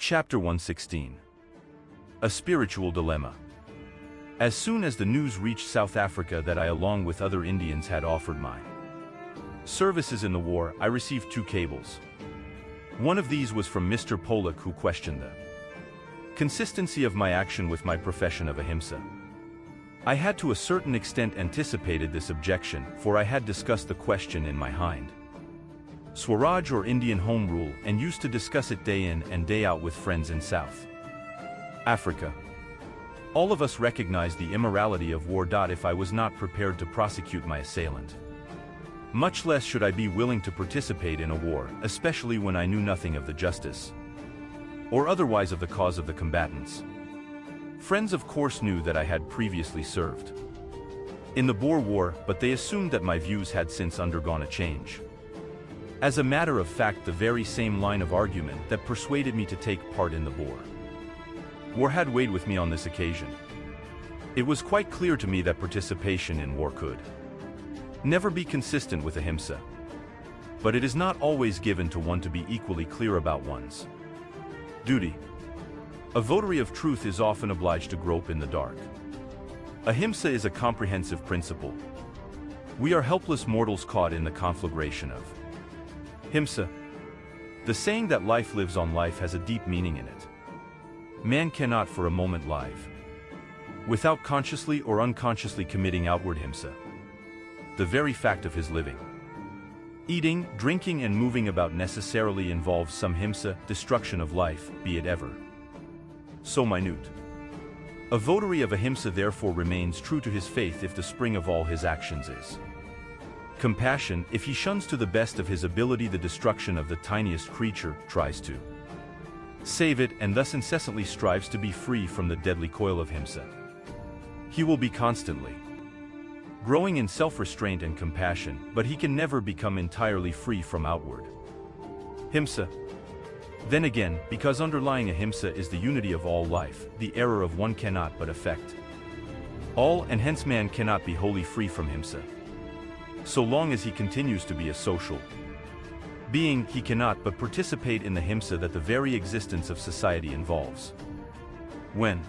Chapter 116. A Spiritual Dilemma. As soon as the news reached South Africa that I along with other Indians had offered my services in the war, I received 2 cables. One of these was from Mr. Pollock, who questioned the consistency of my action with my profession of ahimsa. I had to a certain extent anticipated this objection, for I had discussed the question in my Hind Swaraj or Indian Home Rule and used to discuss it day in and day out with friends in South Africa. All of us recognized the immorality of war. If I was not prepared to prosecute my assailant, much less should I be willing to participate in a war, especially when I knew nothing of the justice or otherwise of the cause of the combatants. Friends of course knew that I had previously served in the Boer War, but they assumed that my views had since undergone a change. As a matter of fact, the very same line of argument that persuaded me to take part in the Boer War had weighed with me on this occasion. It was quite clear to me that participation in war could never be consistent with ahimsa. But it is not always given to one to be equally clear about one's duty. A votary of truth is often obliged to grope in the dark. Ahimsa is a comprehensive principle. We are helpless mortals caught in the conflagration of ahimsa. The saying that life lives on life has a deep meaning in it. Man cannot for a moment live without consciously or unconsciously committing outward ahimsa. The very fact of his living, eating, drinking and moving about necessarily involves some ahimsa, destruction of life, be it ever so minute. A votary of ahimsa therefore remains true to his faith if the spring of all his actions is compassion. If he shuns to the best of his ability the destruction of the tiniest creature, tries to save it, and thus incessantly strives to be free from the deadly coil of ahimsa, he will be constantly growing in self-restraint and compassion, but he can never become entirely free from outward ahimsa. Then again, because underlying ahimsa is the unity of all life, the error of one cannot but affect all, and hence man cannot be wholly free from ahimsa. So long as he continues to be a social being, he cannot but participate in the ahimsa that the very existence of society involves. When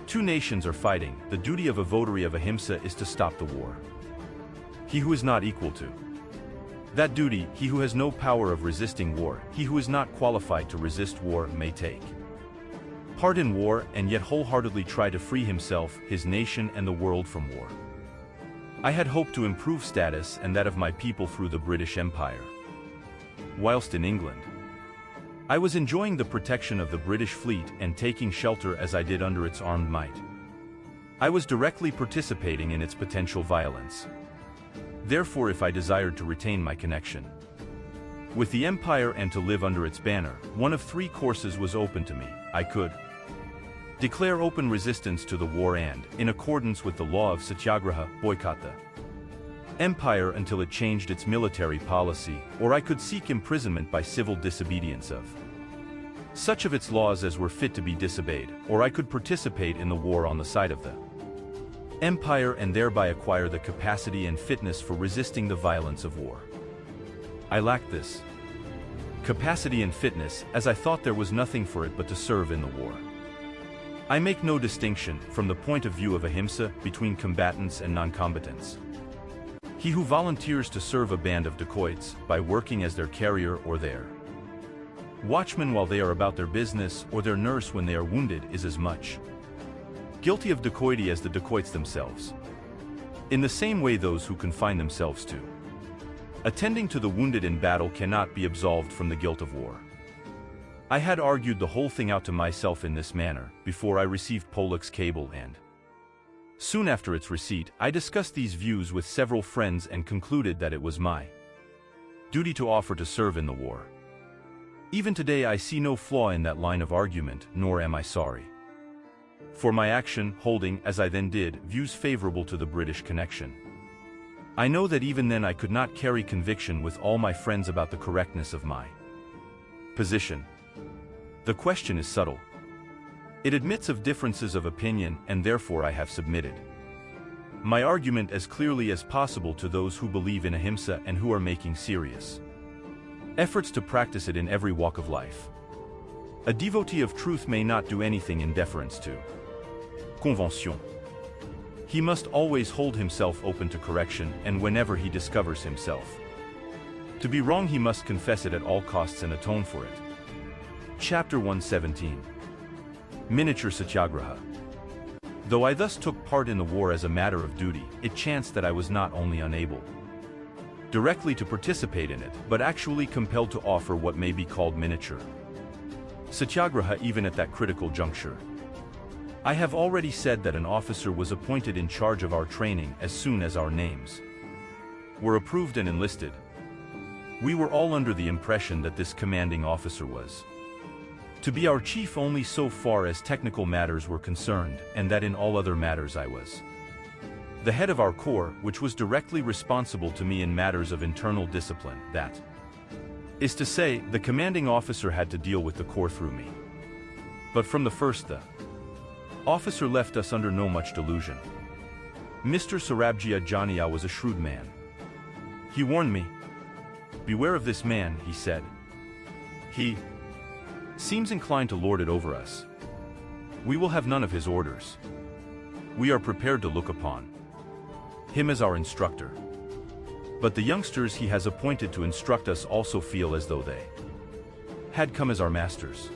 2 nations are fighting, the duty of a votary of ahimsa is to stop the war. He who is not equal to that duty, he who has no power of resisting war, he who is not qualified to resist war, may take part in war and yet wholeheartedly try to free himself, his nation and the world from war. I had hoped to improve status and that of my people through the British Empire. Whilst in England, I was enjoying the protection of the British fleet and taking shelter as I did under its armed might. I was directly participating in its potential violence. Therefore, if I desired to retain my connection with the Empire and to live under its banner, one of 3 courses was open to me. I could declare open resistance to the war and, in accordance with the law of Satyagraha, boycott the Empire until it changed its military policy, or I could seek imprisonment by civil disobedience of such of its laws as were fit to be disobeyed, or I could participate in the war on the side of the Empire and thereby acquire the capacity and fitness for resisting the violence of war. I lacked this capacity and fitness, as I thought there was nothing for it but to serve in the war. I make no distinction, from the point of view of ahimsa, between combatants and non-combatants. He who volunteers to serve a band of dacoits, by working as their carrier or their watchman while they are about their business, or their nurse when they are wounded, is as much guilty of dacoity as the dacoits themselves. In the same way, those who confine themselves to attending to the wounded in battle cannot be absolved from the guilt of war. I had argued the whole thing out to myself in this manner, before I received Pollock's cable, and soon after its receipt, I discussed these views with several friends and concluded that it was my duty to offer to serve in the war. Even today I see no flaw in that line of argument, nor am I sorry for my action, holding, as I then did, views favorable to the British connection. I know that even then I could not carry conviction with all my friends about the correctness of my position. The question is subtle. It admits of differences of opinion, and therefore I have submitted my argument as clearly as possible to those who believe in ahimsa and who are making serious efforts to practice it in every walk of life. A devotee of truth may not do anything in deference to convention. He must always hold himself open to correction, and whenever he discovers himself to be wrong, he must confess it at all costs and atone for it. Chapter 117. Miniature Satyagraha. Though I thus took part in the war as a matter of duty, it chanced that I was not only unable directly to participate in it, but actually compelled to offer what may be called miniature Satyagraha even at that critical juncture. I have already said that an officer was appointed in charge of our training as soon as our names were approved and enlisted. We were all under the impression that this commanding officer was to be our chief only so far as technical matters were concerned, and that in all other matters I was the head of our corps, which was directly responsible to me in matters of internal discipline. That is to say, the commanding officer had to deal with the corps through me. But from the first, the officer left us under no much delusion. Mr. Sarabjia Jania was a shrewd man. He warned me. "Beware of this man," he said. "He seems inclined to lord it over us. We will have none of his orders. We are prepared to look upon him as our instructor. But the youngsters he has appointed to instruct us also feel as though they had come as our masters."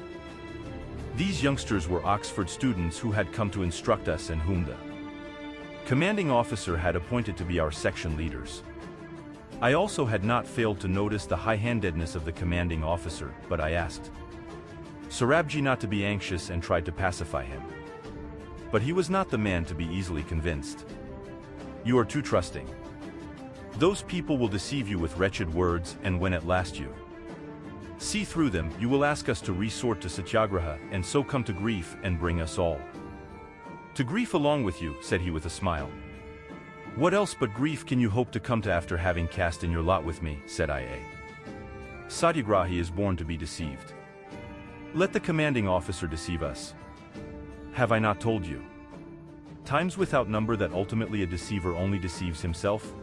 These youngsters were Oxford students who had come to instruct us and whom the commanding officer had appointed to be our section leaders. I also had not failed to notice the high-handedness of the commanding officer, but I asked Sarabji not to be anxious and tried to pacify him. But he was not the man to be easily convinced. "You are too trusting. Those people will deceive you with wretched words, and when at last you see through them, you will ask us to resort to Satyagraha, and so come to grief and bring us all to grief along with you," said he with a smile. "What else but grief can you hope to come to after having cast in your lot with me?" said I. Satyagrahi is born to be deceived. Let the commanding officer deceive us. Have I not told you times without number that ultimately a deceiver only deceives himself?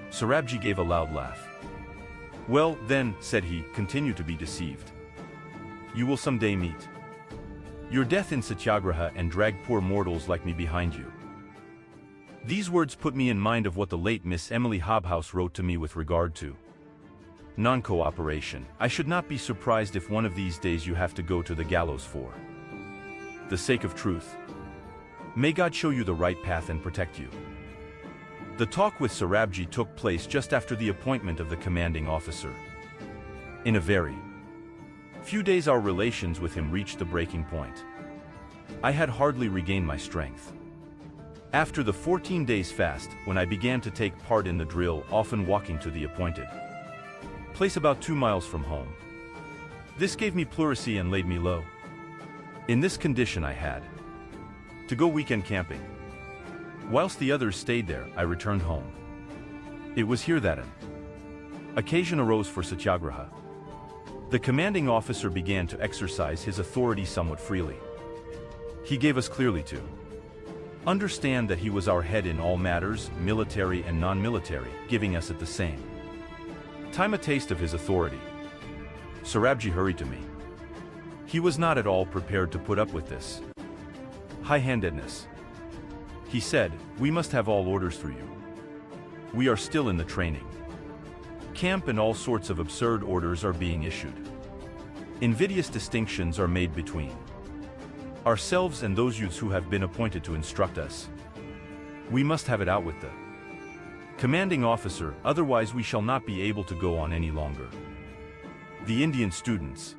Sarabji gave a loud laugh. "Well, then," said he, "continue to be deceived. You will someday meet your death in Satyagraha and drag poor mortals like me behind you." These words put me in mind of what the late Miss Emily Hobhouse wrote to me with regard to non-cooperation. "I should not be surprised if one of these days you have to go to the gallows for the sake of truth. May God show you the right path and protect you." The talk with Sarabji took place just after the appointment of the commanding officer. In a very few days our relations with him reached the breaking point. I had hardly regained my strength. After the 14 days fast, when I began to take part in the drill, often walking to the appointed place about 2 miles from home, this gave me pleurisy and laid me low. In this condition I had to go weekend camping. Whilst the others stayed there, I returned home. It was here that an occasion arose for Satyagraha. The commanding officer began to exercise his authority somewhat freely. He gave us clearly to understand that he was our head in all matters, military and non-military, giving us at the same time a taste of his authority. Sarabji hurried to me. He was not at all prepared to put up with this high-handedness. He said, "We must have all orders through you. We are still in the training camp and all sorts of absurd orders are being issued. Invidious distinctions are made between ourselves and those youths who have been appointed to instruct us. We must have it out with the commanding officer, otherwise we shall not be able to go on any longer. The Indian students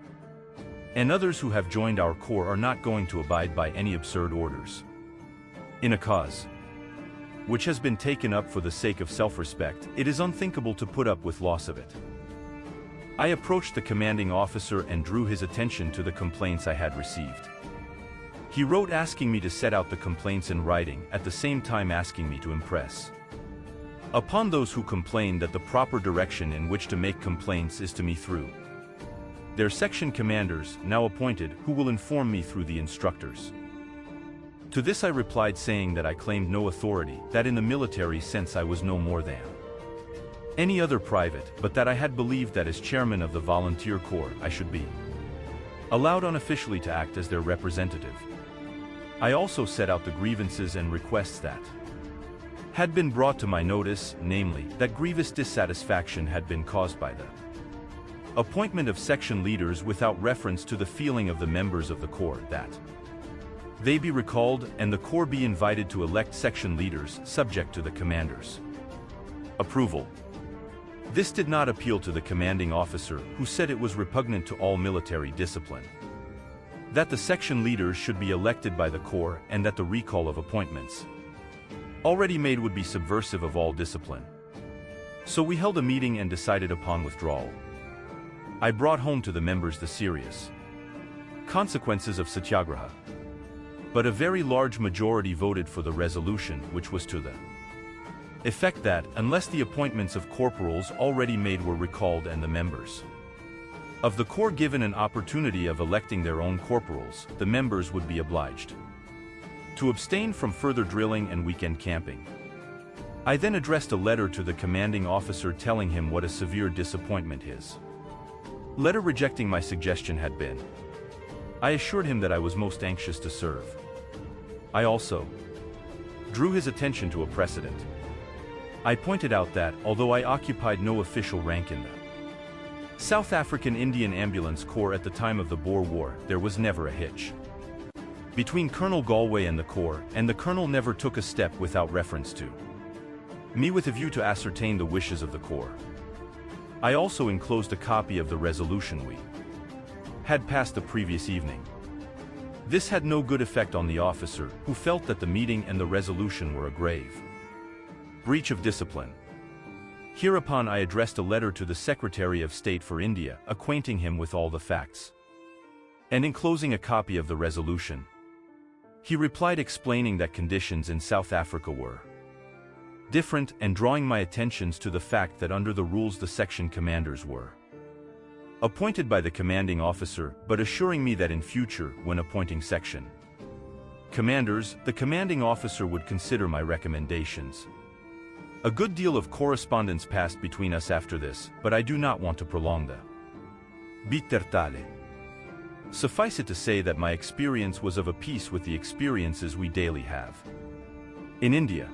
and others who have joined our corps are not going to abide by any absurd orders. In a cause which has been taken up for the sake of self-respect, it is unthinkable to put up with loss of it." I approached the commanding officer and drew his attention to the complaints I had received. He wrote asking me to set out the complaints in writing, at the same time asking me to impress upon those who complain that the proper direction in which to make complaints is to me through their section commanders, now appointed, who will inform me through the instructors. To this I replied saying that I claimed no authority, that in the military sense I was no more than any other private, but that I had believed that as chairman of the volunteer corps I should be allowed unofficially to act as their representative. I also set out the grievances and requests that had been brought to my notice, namely, that grievous dissatisfaction had been caused by the appointment of section leaders without reference to the feeling of the members of the Corps that they be recalled and the Corps be invited to elect section leaders subject to the commander's approval. This did not appeal to the commanding officer, who said it was repugnant to all military discipline, that the section leaders should be elected by the Corps and that the recall of appointments already made would be subversive of all discipline. So we held a meeting and decided upon withdrawal. I brought home to the members the serious consequences of satyagraha. But a very large majority voted for the resolution, which was to the effect that, unless the appointments of corporals already made were recalled and the members of the Corps given an opportunity of electing their own corporals, the members would be obliged to abstain from further drilling and weekend camping. I then addressed a letter to the commanding officer telling him what a severe disappointment his letter rejecting my suggestion had been. I assured him that I was most anxious to serve. I also drew his attention to a precedent. I pointed out that, although I occupied no official rank in the South African Indian Ambulance Corps at the time of the Boer War, there was never a hitch between Colonel Galway and the Corps, and the Colonel never took a step without reference to me with a view to ascertain the wishes of the Corps. I also enclosed a copy of the resolution we had passed the previous evening. This had no good effect on the officer, who felt that the meeting and the resolution were a grave breach of discipline. Hereupon I addressed a letter to the Secretary of State for India, acquainting him with all the facts and enclosing a copy of the resolution. He replied explaining that conditions in South Africa were different and drawing my attentions to the fact that under the rules the section commanders were appointed by the commanding officer, but assuring me that in future, when appointing section commanders, the commanding officer would consider my recommendations. A good deal of correspondence passed between us after this, but I do not want to prolong the bittertale. Suffice it to say that my experience was of a piece with the experiences we daily have in India.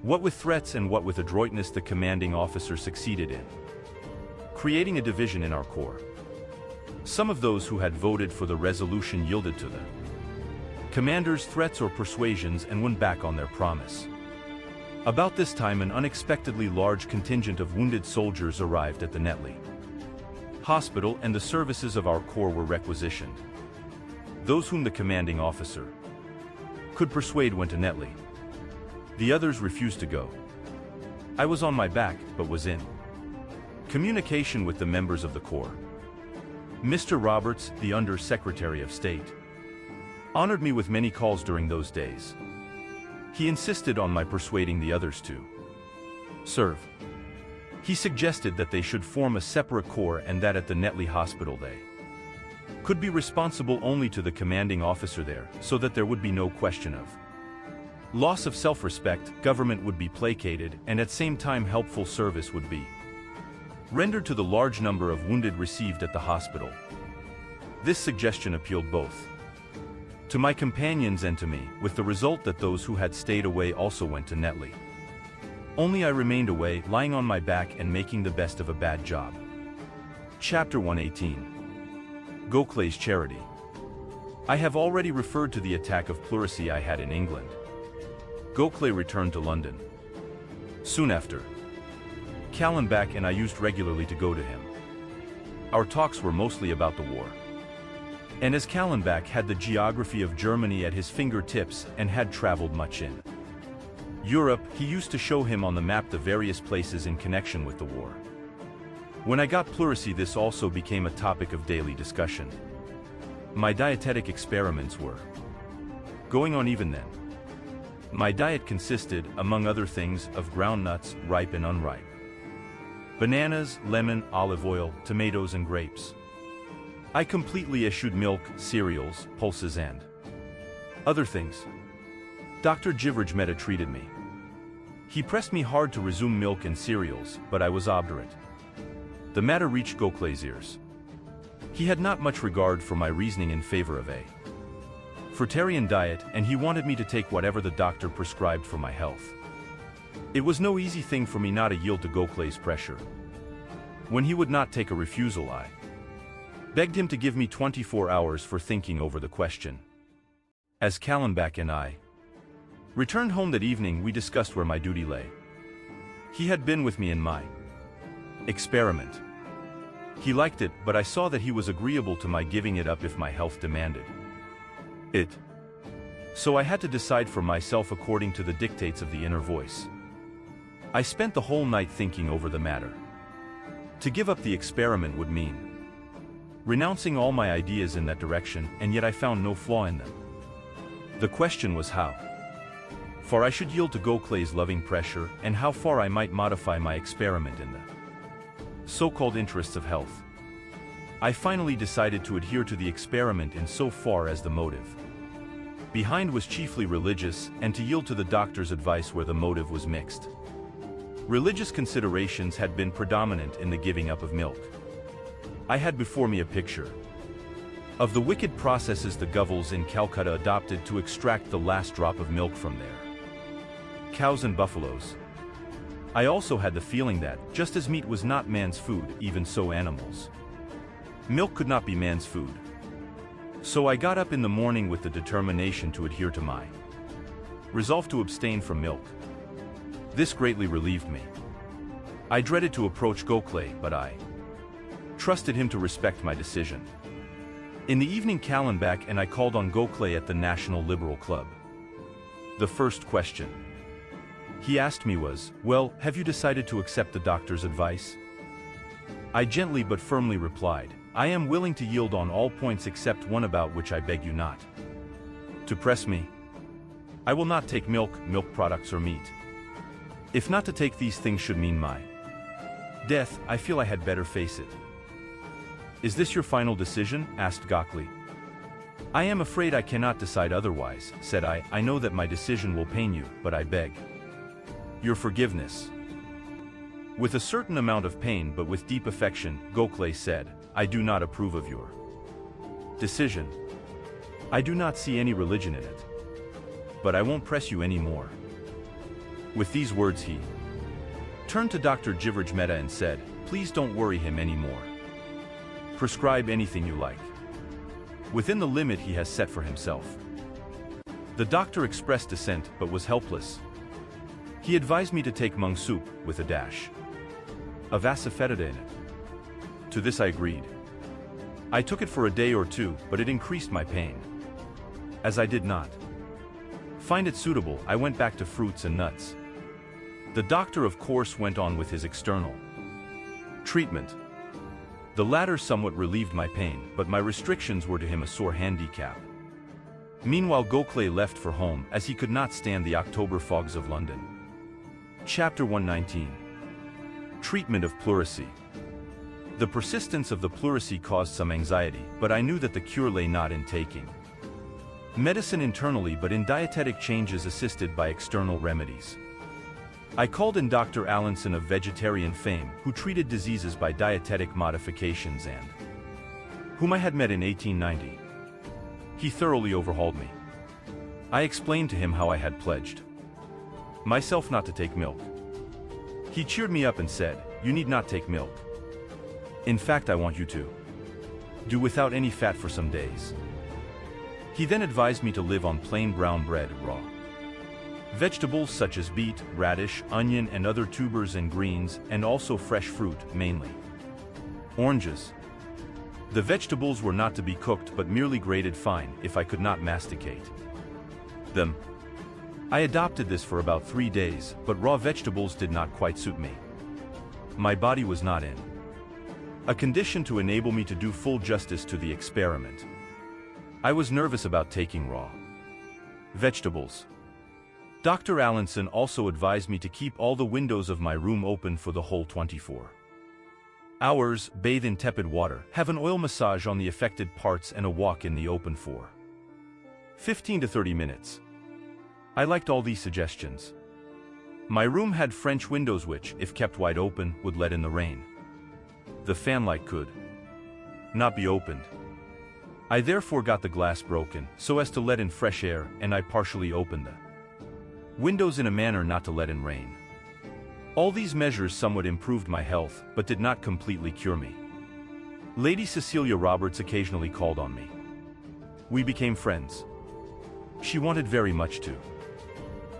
What with threats and what with adroitness the commanding officer succeeded in creating a division in our Corps. Some of those who had voted for the resolution yielded to the commander's threats or persuasions and went back on their promise. About this time an unexpectedly large contingent of wounded soldiers arrived at the Netley hospital and the services of our Corps were requisitioned. Those whom the commanding officer could persuade went to Netley. The others refused to go. I was on my back, but was in communication with the members of the Corps. Mr. Roberts, the Under Secretary of State, honored me with many calls during those days. He insisted on my persuading the others to serve. He suggested that they should form a separate corps and that at the Netley Hospital they could be responsible only to the commanding officer there, so that there would be no question of loss of self-respect, government would be placated, and at same time helpful service would be rendered to the large number of wounded received at the hospital. This suggestion appealed both to my companions and to me, with the result that those who had stayed away also went to Netley. Only I remained away, lying on my back and making the best of a bad job. Chapter 118. Gokhale's Charity. I have already referred to the attack of pleurisy I had in England. Gokhale returned to London soon after. Kallenbach and I used regularly to go to him. Our talks were mostly about the war. And as Kallenbach had the geography of Germany at his fingertips and had traveled much in Europe, he used to show him on the map the various places in connection with the war. When I got pleurisy, this also became a topic of daily discussion. My dietetic experiments were going on even then. My diet consisted, among other things, of ground nuts, ripe and unripe, bananas, lemon, olive oil, tomatoes and grapes. I completely eschewed milk, cereals, pulses and other things. Dr. Jivraj treated me. He pressed me hard to resume milk and cereals, but I was obdurate. The matter reached Gokhale's ears. He had not much regard for my reasoning in favor of a fruitarian diet, and he wanted me to take whatever the doctor prescribed for my health. It was no easy thing for me not to yield to Goklay's pressure. When he would not take a refusal, I begged him to give me 24 hours for thinking over the question. As Kallenbach and I returned home that evening, we discussed where my duty lay. He had been with me in my experiment. He liked it, but I saw that he was agreeable to my giving it up if my health demanded it. So I had to decide for myself according to the dictates of the inner voice. I spent the whole night thinking over the matter. To give up the experiment would mean renouncing all my ideas in that direction, and yet I found no flaw in them. The question was how far I should yield to Goklay's loving pressure, and how far I might modify my experiment in the so-called interests of health. I finally decided to adhere to the experiment in so far as the motive behind was chiefly religious, and to yield to the doctor's advice where the motive was mixed. Religious considerations had been predominant in the giving up of milk. I had before me a picture of the wicked processes the Govels in Calcutta adopted to extract the last drop of milk from their cows and buffaloes. I also had the feeling that, just as meat was not man's food, even so animals' milk could not be man's food. So I got up in the morning with the determination to adhere to my resolve to abstain from milk. This greatly relieved me. I dreaded to approach Goklay, but I trusted him to respect my decision. In the evening, Kallenbach and I called on Goklay at the National Liberal Club. The first question he asked me was, "Well, have you decided to accept the doctor's advice?" I gently but firmly replied, "I am willing to yield on all points except one about which I beg you not to press me. I will not take milk, milk products or meat. If not to take these things should mean my death, I feel I had better face it." "Is this your final decision?" asked Goklay. "I am afraid I cannot decide otherwise," said I. "I know that my decision will pain you, but I beg your forgiveness." With a certain amount of pain but with deep affection, Goklay said, "I do not approve of your decision. I do not see any religion in it. But I won't press you any more." With these words he turned to Dr. Jivraj Mehta and said, "Please don't worry him anymore. Prescribe anything you like, within the limit he has set for himself." The doctor expressed dissent but was helpless. He advised me to take mung soup, with a dash of asafoetida in it. To this I agreed. I took it for a day or two, but it increased my pain. As I did not find it suitable, I went back to fruits and nuts. The doctor of course went on with his external treatment. The latter somewhat relieved my pain, but my restrictions were to him a sore handicap. Meanwhile Goklay left for home, as he could not stand the October fogs of London. Chapter 119. Treatment of pleurisy. The persistence of the pleurisy caused some anxiety, but I knew that the cure lay not in taking medicine internally but in dietetic changes assisted by external remedies. I called in Dr. Allinson of vegetarian fame, who treated diseases by dietetic modifications and whom I had met in 1890. He thoroughly overhauled me. I explained to him how I had pledged myself not to take milk. He cheered me up and said, "You need not take milk. In fact, I want you to do without any fat for some days." He then advised me to live on plain brown bread, raw vegetables such as beet, radish, onion and other tubers and greens, and also fresh fruit, mainly oranges. The vegetables were not to be cooked but merely grated fine, if I could not masticate them. I adopted this for about 3 days, but raw vegetables did not quite suit me. My body was not in a condition to enable me to do full justice to the experiment. I was nervous about taking raw vegetables. Dr. Allinson also advised me to keep all the windows of my room open for the whole 24 hours, bathe in tepid water, have an oil massage on the affected parts and a walk in the open for 15 to 30 minutes. I liked all these suggestions. My room had French windows which, if kept wide open, would let in the rain. The fanlight could not be opened. I therefore got the glass broken, so as to let in fresh air, and I partially opened the windows in a manner not to let in rain. All these measures somewhat improved my health, but did not completely cure me. Lady Cecilia Roberts occasionally called on me. We became friends. She wanted very much to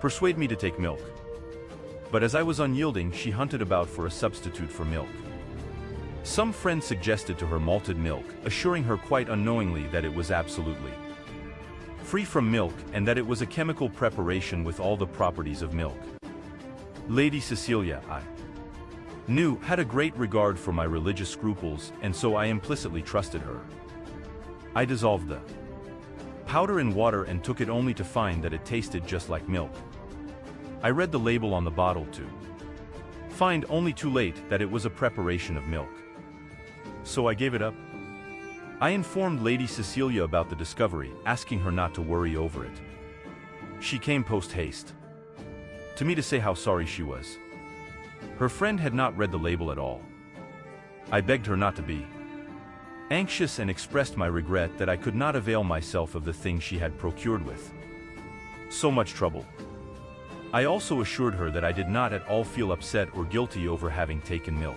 persuade me to take milk. But as I was unyielding, she hunted about for a substitute for milk. Some friend suggested to her malted milk, assuring her quite unknowingly that it was absolutely free from milk and that it was a chemical preparation with all the properties of milk. Lady Cecilia, I knew, had a great regard for my religious scruples, and so I implicitly trusted her. I dissolved the powder in water and took it only to find that it tasted just like milk. I read the label on the bottle to find only too late that it was a preparation of milk. So I gave it up. I informed Lady Cecilia about the discovery, asking her not to worry over it. She came post-haste to me to say how sorry she was. Her friend had not read the label at all. I begged her not to be anxious and expressed my regret that I could not avail myself of the thing she had procured with so much trouble. I also assured her that I did not at all feel upset or guilty over having taken milk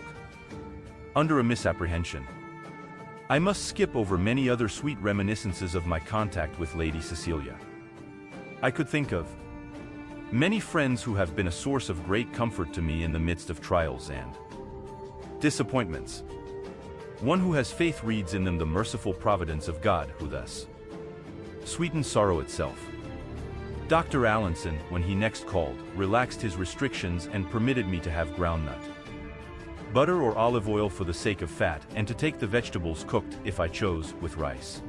under a misapprehension. I must skip over many other sweet reminiscences of my contact with Lady Cecilia. I could think of many friends who have been a source of great comfort to me in the midst of trials and disappointments. One who has faith reads in them the merciful providence of God, who thus sweetens sorrow itself. Dr. Allinson, when he next called, relaxed his restrictions and permitted me to have groundnut butter or olive oil for the sake of fat, and to take the vegetables cooked, if I chose, with rice.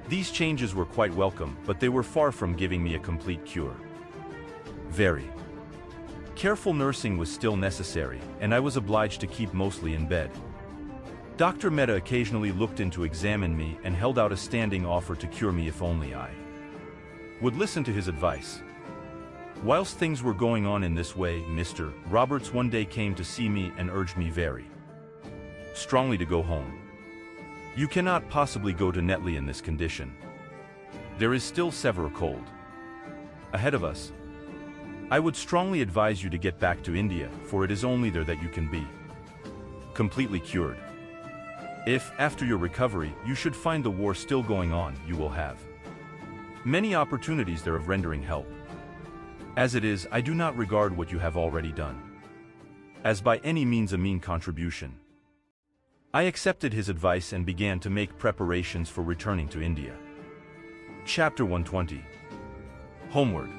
These changes were quite welcome, but they were far from giving me a complete cure. Very careful nursing was still necessary, and I was obliged to keep mostly in bed. Dr. Mehta occasionally looked in to examine me and held out a standing offer to cure me if only I would listen to his advice. Whilst things were going on in this way, Mr. Roberts one day came to see me and urged me very strongly to go home. You cannot possibly go to Netley in this condition. There is still severe cold ahead of us. I would strongly advise you to get back to India, for it is only there that you can be completely cured. If, after your recovery, you should find the war still going on, you will have many opportunities there of rendering help. As it is, I do not regard what you have already done as by any means a mean contribution. I accepted his advice and began to make preparations for returning to India. Chapter 120. Homeward.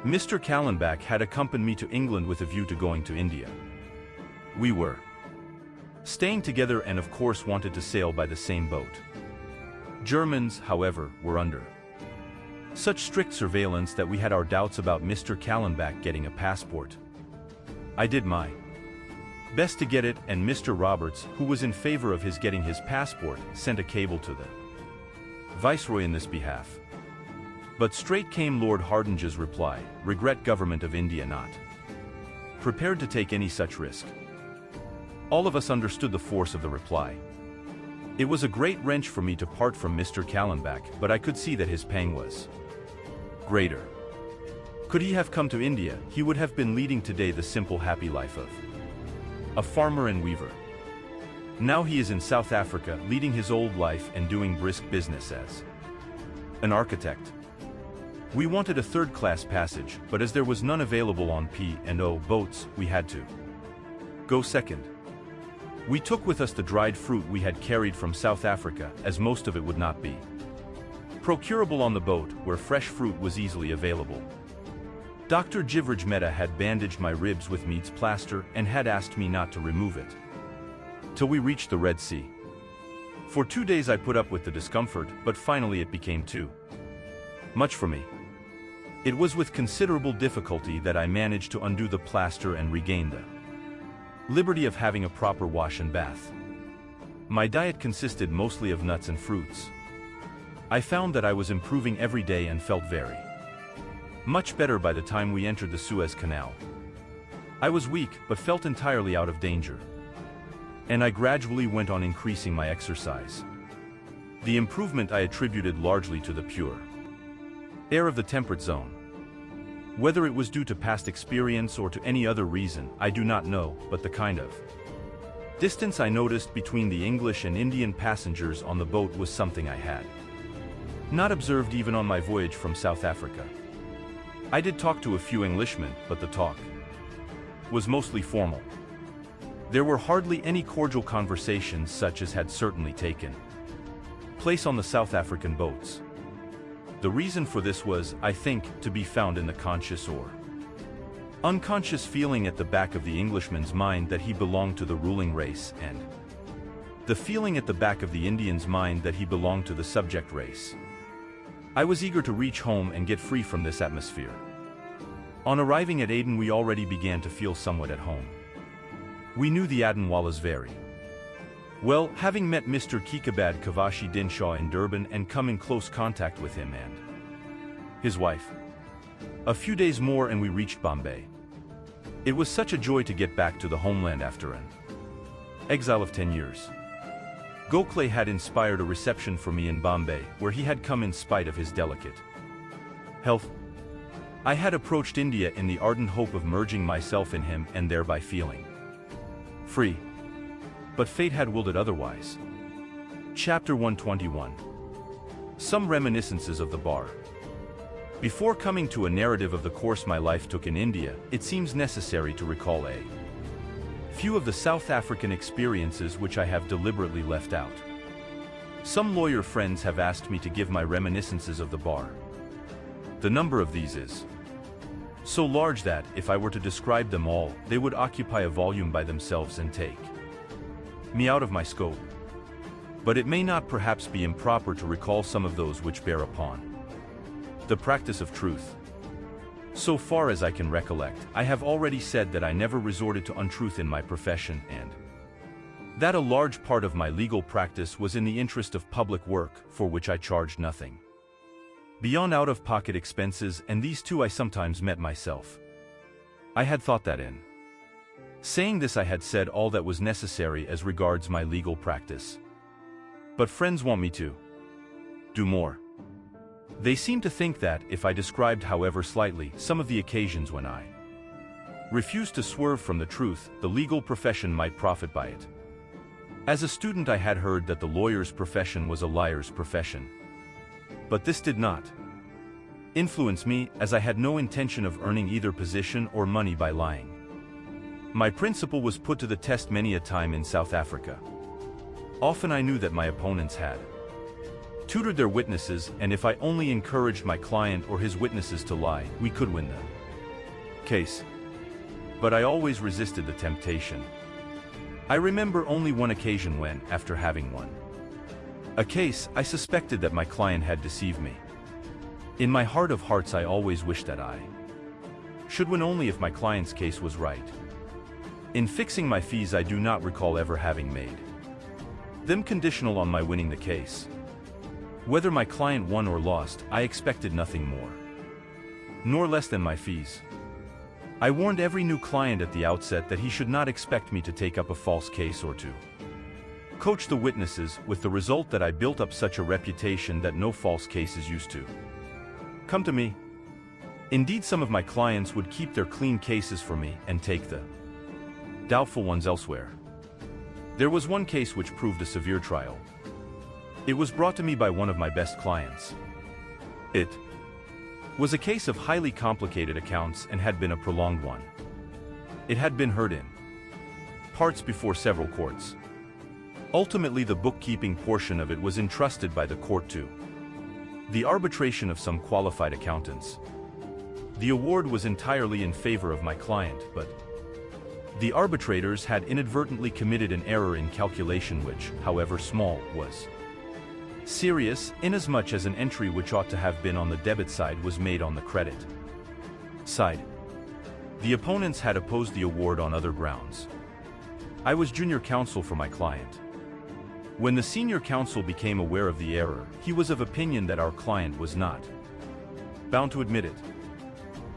Mr. Callenbach had accompanied me to England with a view to going to India. We were staying together and of course wanted to sail by the same boat. Germans, however, were under such strict surveillance that we had our doubts about Mr. Callenbach getting a passport. I did my best to get it, and Mr. Roberts, who was in favor of his getting his passport, sent a cable to the Viceroy in this behalf. But straight came Lord Hardinge's reply: regret Government of India not prepared to take any such risk. All of us understood the force of the reply. It was a great wrench for me to part from Mr. Callenbach, but I could see that his pang was greater. Could he have come to India, he would have been leading today the simple happy life of a farmer and weaver. Now he is in South Africa, leading his old life and doing brisk business as an architect. We wanted a third-class passage, but as there was none available on P&O boats, we had to go second. We took with us the dried fruit we had carried from South Africa, as most of it would not be procurable on the boat, where fresh fruit was easily available. Dr. Jivraj Mehta had bandaged my ribs with Mead's plaster and had asked me not to remove it till we reached the Red Sea. For 2 days I put up with the discomfort, but finally it became too much for me. It was with considerable difficulty that I managed to undo the plaster and regain the liberty of having a proper wash and bath. My diet consisted mostly of nuts and fruits. I found that I was improving every day and felt very much better by the time we entered the Suez Canal. I was weak, but felt entirely out of danger. and I gradually went on increasing my exercise. The improvement I attributed largely to the pure air of the temperate zone. Whether it was due to past experience or to any other reason, I do not know, but the kind of distance I noticed between the English and Indian passengers on the boat was something I had not observed even on my voyage from South Africa. I did talk to a few Englishmen, but the talk was mostly formal. There were hardly any cordial conversations such as had certainly taken place on the South African boats. The reason for this was, I think, to be found in the conscious or unconscious feeling at the back of the Englishman's mind that he belonged to the ruling race, and the feeling at the back of the Indian's mind that he belonged to the subject race. I was eager to reach home and get free from this atmosphere. On arriving at Aden, we already began to feel somewhat at home. We knew the Adenwallas very well, having met Mr. Kikabad Kavashi Dinshaw in Durban and come in close contact with him and his wife. A few days more and we reached Bombay. It was such a joy to get back to the homeland after an exile of 10 years. Gokhale had inspired a reception for me in Bombay, where he had come in spite of his delicate health. I had approached India in the ardent hope of merging myself in him and thereby feeling free. But fate had willed it otherwise. Chapter 121. Some reminiscences of the bar. Before coming to a narrative of the course my life took in India, it seems necessary to recall a few of the South African experiences which I have deliberately left out. Some lawyer friends have asked me to give my reminiscences of the bar. The number of these is so large that, if I were to describe them all, they would occupy a volume by themselves and take me out of my scope. But it may not perhaps be improper to recall some of those which bear upon the practice of truth. So far as I can recollect, I have already said that I never resorted to untruth in my profession, and that a large part of my legal practice was in the interest of public work, for which I charged nothing beyond out-of-pocket expenses, and these too I sometimes met myself. I had thought that in saying this I had said all that was necessary as regards my legal practice. But friends want me to do more. They seem to think that, if I described however slightly some of the occasions when I refused to swerve from the truth, the legal profession might profit by it. As a student I had heard that the lawyer's profession was a liar's profession. But this did not influence me, as I had no intention of earning either position or money by lying. My principle was put to the test many a time in South Africa. Often I knew that my opponents had tutored their witnesses, and if I only encouraged my client or his witnesses to lie, we could win the case. But I always resisted the temptation. I remember only one occasion when, after having won a case, I suspected that my client had deceived me. In my heart of hearts I always wished that I should win only if my client's case was right. In fixing my fees I do not recall ever having made them conditional on my winning the case. Whether my client won or lost, I expected nothing more nor less than my fees. I warned every new client at the outset that he should not expect me to take up a false case or to coach the witnesses, with the result that I built up such a reputation that no false cases used to come to me. Indeed, some of my clients would keep their clean cases for me and take the doubtful ones elsewhere. There was one case which proved a severe trial. It was brought to me by one of my best clients. It was a case of highly complicated accounts and had been a prolonged one. It had been heard in parts before several courts. Ultimately, the bookkeeping portion of it was entrusted by the court to the arbitration of some qualified accountants. The award was entirely in favor of my client, but the arbitrators had inadvertently committed an error in calculation which, however small, was serious, inasmuch as an entry which ought to have been on the debit side was made on the credit side. The opponents had opposed the award on other grounds. I was junior counsel for my client. When the senior counsel became aware of the error, he was of opinion that our client was not bound to admit it.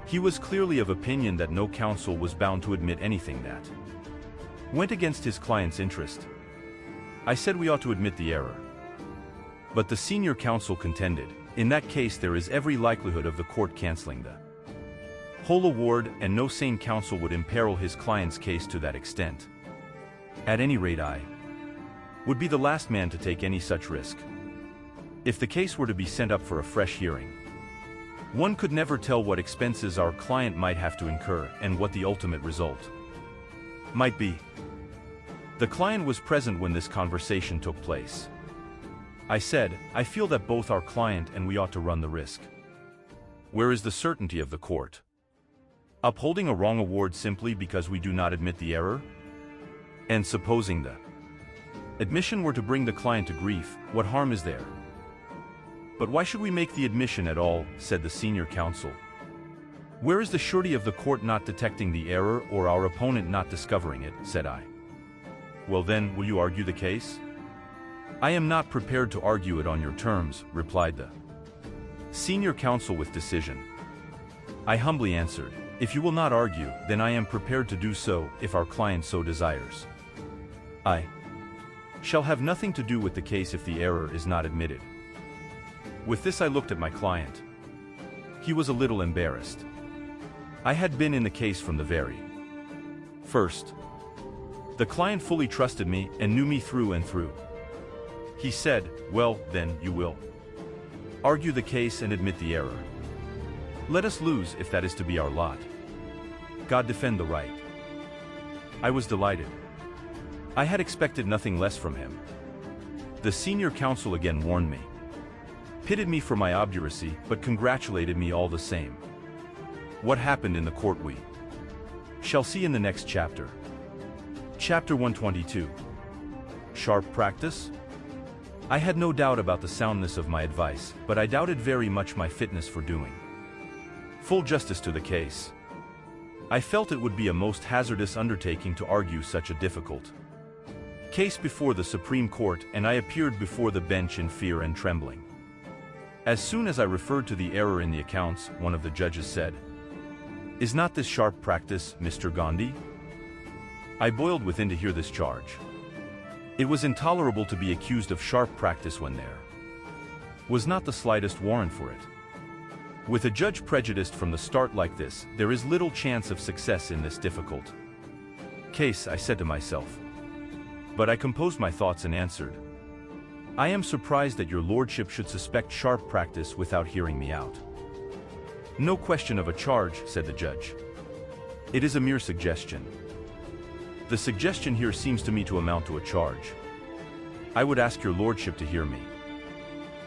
He was clearly of opinion that no counsel was bound to admit anything that went against his client's interest. I said we ought to admit the error. But the senior counsel contended, in that case there is every likelihood of the court canceling the whole award, and no sane counsel would imperil his client's case to that extent. At any rate, I would be the last man to take any such risk. If the case were to be sent up for a fresh hearing, one could never tell what expenses our client might have to incur and what the ultimate result might be. The client was present when this conversation took place. I said, I feel that both our client and we ought to run the risk. Where is the certainty of the court? Upholding a wrong award simply because we do not admit the error? And supposing the admission were to bring the client to grief, what harm is there? But why should we make the admission at all, said the senior counsel. Where is the surety of the court not detecting the error or our opponent not discovering it, said I. Well then, will you argue the case? I am not prepared to argue it on your terms, replied the senior counsel with decision. I humbly answered, if you will not argue, then I am prepared to do so, if our client so desires. I shall have nothing to do with the case if the error is not admitted. With this I looked at my client. He was a little embarrassed. I had been in the case from the very first. The client fully trusted me and knew me through and through. He said, well, then, you will argue the case and admit the error. Let us lose if that is to be our lot. God defend the right. I was delighted. I had expected nothing less from him. The senior counsel again warned me, pitted me for my obduracy, but congratulated me all the same. What happened in the court we shall see in the next chapter. Chapter 122. Sharp practice? I had no doubt about the soundness of my advice, but I doubted very much my fitness for doing full justice to the case. I felt it would be a most hazardous undertaking to argue such a difficult case before the Supreme Court, and I appeared before the bench in fear and trembling. As soon as I referred to the error in the accounts, one of the judges said, "Is not this sharp practice, Mr. Gandhi?" I boiled within to hear this charge. It was intolerable to be accused of sharp practice when there was not the slightest warrant for it. With a judge prejudiced from the start like this, there is little chance of success in this difficult case, I said to myself. But I composed my thoughts and answered, I am surprised that your lordship should suspect sharp practice without hearing me out. No question of a charge, said the judge. It is a mere suggestion. The suggestion here seems to me to amount to a charge. I would ask your lordship to hear me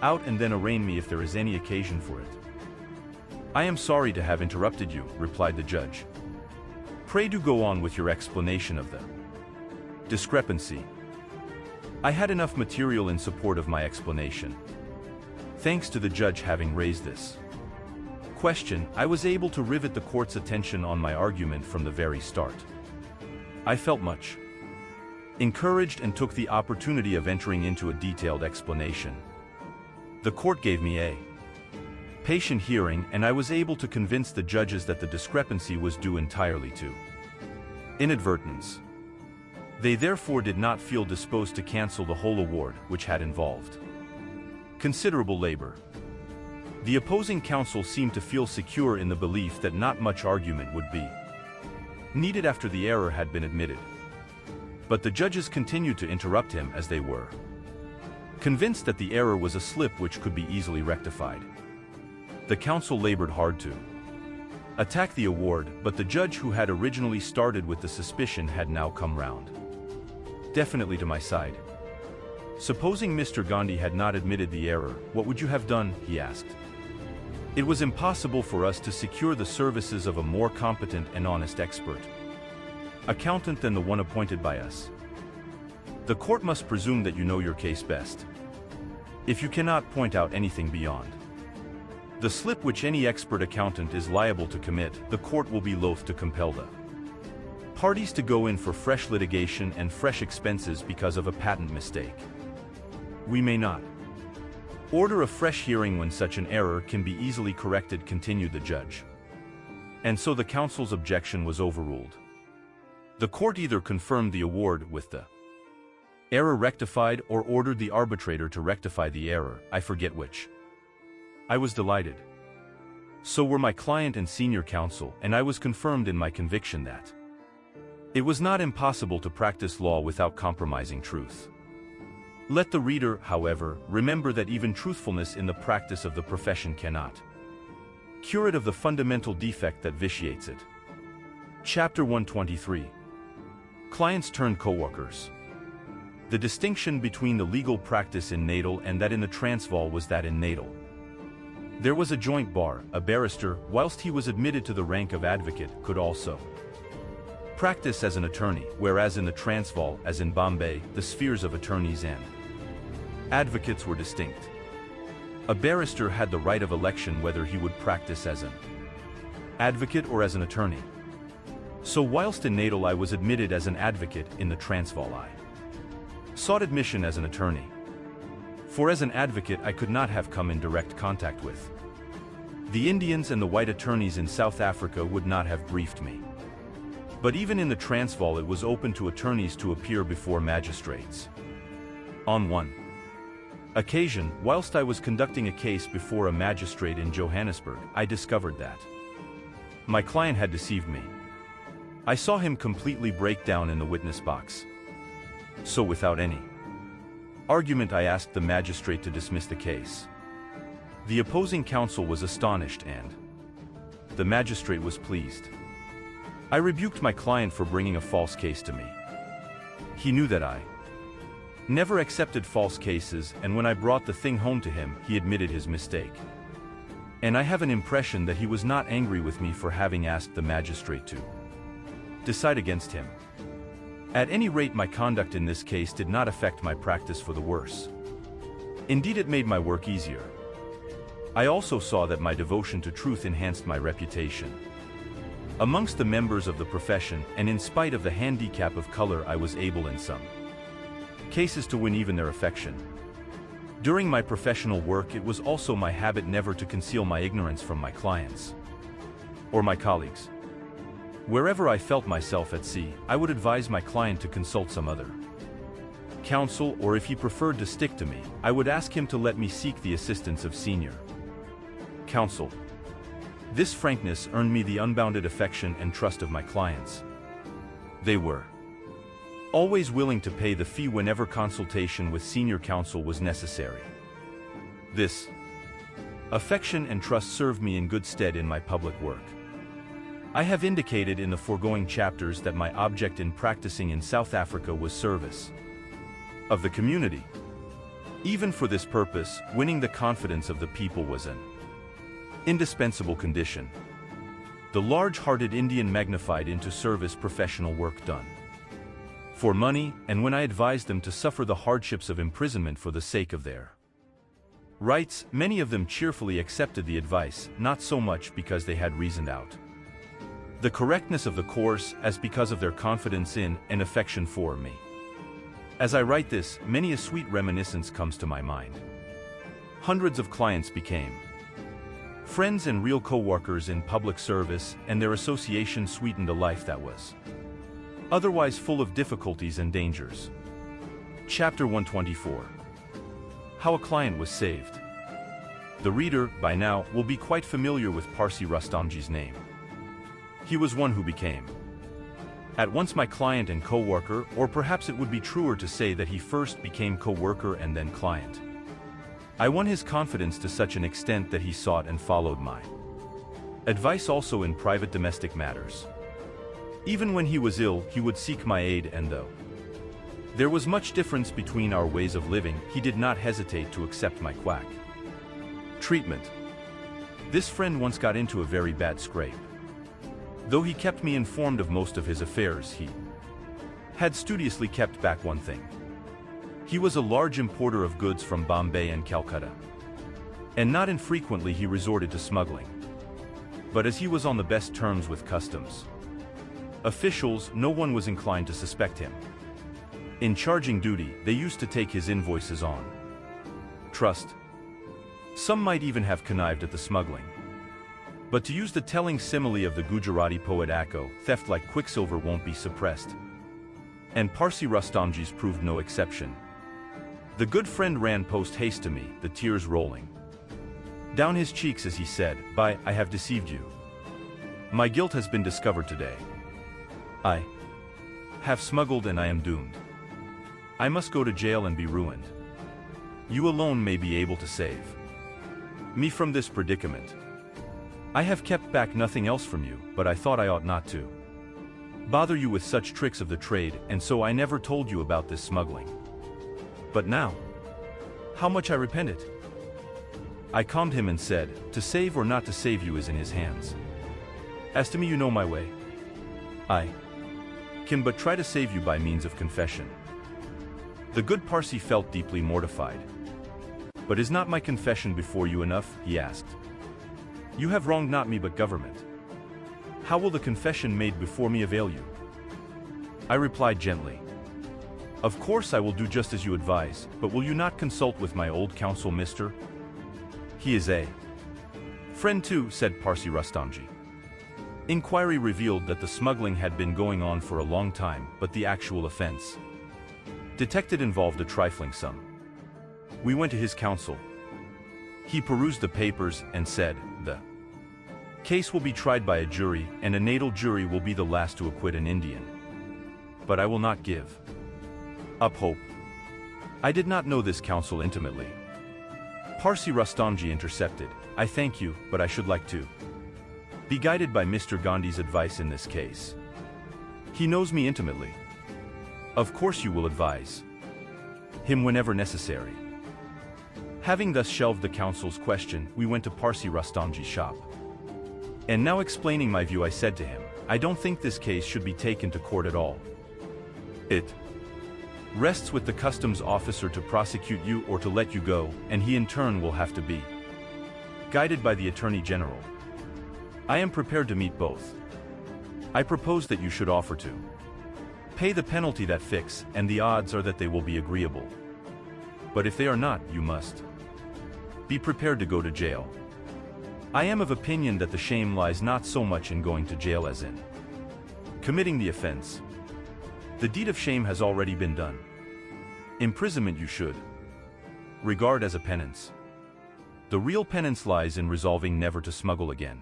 out and then arraign me if there is any occasion for it. I am sorry to have interrupted you, replied the judge. Pray do go on with your explanation of the discrepancy. I had enough material in support of my explanation. Thanks to the judge having raised this question, I was able to rivet the court's attention on my argument from the very start. I felt much encouraged and took the opportunity of entering into a detailed explanation. The court gave me a patient hearing, and I was able to convince the judges that the discrepancy was due entirely to inadvertence. They therefore did not feel disposed to cancel the whole award, which had involved considerable labor. The opposing counsel seemed to feel secure in the belief that not much argument would be needed after the error had been admitted. But the judges continued to interrupt him as they were convinced that the error was a slip which could be easily rectified. The counsel labored hard to attack the award, but the judge who had originally started with the suspicion had now come round definitely to my side. Supposing Mr. Gandhi had not admitted the error, what would you have done? He asked. It was impossible for us to secure the services of a more competent and honest expert accountant than the one appointed by us. The court must presume that you know your case best. If you cannot point out anything beyond the slip which any expert accountant is liable to commit, the court will be loath to compel the parties to go in for fresh litigation and fresh expenses because of a patent mistake. We may not order a fresh hearing when such an error can be easily corrected, continued the judge. And so the counsel's objection was overruled. The court either confirmed the award with the error rectified or ordered the arbitrator to rectify the error, I forget which. I was delighted. So were my client and senior counsel, and I was confirmed in my conviction that it was not impossible to practice law without compromising truth. Let the reader, however, remember that even truthfulness in the practice of the profession cannot cure it of the fundamental defect that vitiates it. Chapter 123. Clients turned co-workers. The distinction between the legal practice in Natal and that in the Transvaal was that in Natal there was a joint bar. A barrister, whilst he was admitted to the rank of advocate, could also practice as an attorney, whereas in the Transvaal, as in Bombay, the spheres of attorneys and advocates were distinct. A barrister had the right of election whether he would practice as an advocate or as an attorney. So whilst in Natal I was admitted as an advocate, in the Transvaal I sought admission as an attorney. For as an advocate I could not have come in direct contact with the Indians, and the white attorneys in South Africa would not have briefed me. But even in the Transvaal it was open to attorneys to appear before magistrates. On one occasion, whilst I was conducting a case before a magistrate in Johannesburg, I discovered that my client had deceived me. I saw him completely break down in the witness box. So without any argument I asked the magistrate to dismiss the case. The opposing counsel was astonished and the magistrate was pleased. I rebuked my client for bringing a false case to me. He knew that I never accepted false cases, and when I brought the thing home to him, he admitted his mistake. And I have an impression that he was not angry with me for having asked the magistrate to decide against him. At any rate, my conduct in this case did not affect my practice for the worse. Indeed, it made my work easier. I also saw that my devotion to truth enhanced my reputation amongst the members of the profession, and in spite of the handicap of color, I was able in some cases to win even their affection. During my professional work, it was also my habit never to conceal my ignorance from my clients or my colleagues. Wherever I felt myself at sea, I would advise my client to consult some other counsel, or if he preferred to stick to me, I would ask him to let me seek the assistance of senior counsel. This frankness earned me the unbounded affection and trust of my clients. They were always willing to pay the fee whenever consultation with senior counsel was necessary. This affection and trust served me in good stead in my public work. I have indicated in the foregoing chapters that my object in practicing in South Africa was service of the community. Even for this purpose, winning the confidence of the people was an indispensable condition. The large-hearted Indian magnified into service professional work done for money, and when I advised them to suffer the hardships of imprisonment for the sake of their rights, many of them cheerfully accepted the advice, not so much because they had reasoned out the correctness of the course, as because of their confidence in and affection for me. As I write this, many a sweet reminiscence comes to my mind. Hundreds of clients became friends and real co-workers in public service, and their association sweetened a life that was otherwise full of difficulties and dangers. Chapter 124. How a client was saved. The reader, by now, will be quite familiar with Parsi Rustamji's name. He was one who became at once my client and co-worker, or perhaps it would be truer to say that he first became co-worker and then client. I won his confidence to such an extent that he sought and followed my advice also in private domestic matters. Even when he was ill, he would seek my aid, and though there was much difference between our ways of living, he did not hesitate to accept my quack treatment. This friend once got into a very bad scrape. Though he kept me informed of most of his affairs, he had studiously kept back one thing. He was a large importer of goods from Bombay and Calcutta, and not infrequently he resorted to smuggling. But as he was on the best terms with customs officials, no one was inclined to suspect him. In charging duty, they used to take his invoices on trust. Some might even have connived at the smuggling. But to use the telling simile of the Gujarati poet Akko, theft like quicksilver won't be suppressed. And Parsi Rustamji's proved no exception. The good friend ran post-haste to me, the tears rolling down his cheeks as he said, "Bhai, I have deceived you. My guilt has been discovered today. I have smuggled and I am doomed. I must go to jail and be ruined. You alone may be able to save me from this predicament. I have kept back nothing else from you, but I thought I ought not to bother you with such tricks of the trade, and so I never told you about this smuggling. But now, how much I repent it." I calmed him and said, "To save or not to save you is in his hands. As to me, you know my way. I can but try to save you by means of confession." The good Parsi felt deeply mortified. "But is not my confession before you enough?" he asked. "You have wronged not me but government. How will the confession made before me avail you?" I replied gently, "Of course I will do just as you advise, but will you not consult with my old counsel, mister? He is a friend too," said Parsi Rustamji. Inquiry revealed that the smuggling had been going on for a long time, but the actual offense detected involved a trifling sum. We went to his counsel. He perused the papers and said, "The case will be tried by a jury, and a natal jury will be the last to acquit an Indian. But I will not give up hope." I did not know this counsel intimately. Parsi Rustamji intercepted, "I thank you, but I should like to be guided by Mr. Gandhi's advice in this case. He knows me intimately. Of course you will advise him whenever necessary." Having thus shelved the counsel's question, we went to Parsi Rustamji's shop. And now explaining my view, I said to him, "I don't think this case should be taken to court at all. It rests with the customs officer to prosecute you or to let you go, and he in turn will have to be guided by the Attorney General. I am prepared to meet both. I propose that you should offer to pay the penalty that fix, and the odds are that they will be agreeable. But if they are not, you must be prepared to go to jail. I am of opinion that the shame lies not so much in going to jail as in committing the offense. The deed of shame has already been done. Imprisonment you should regard as a penance. The real penance lies in resolving never to smuggle again."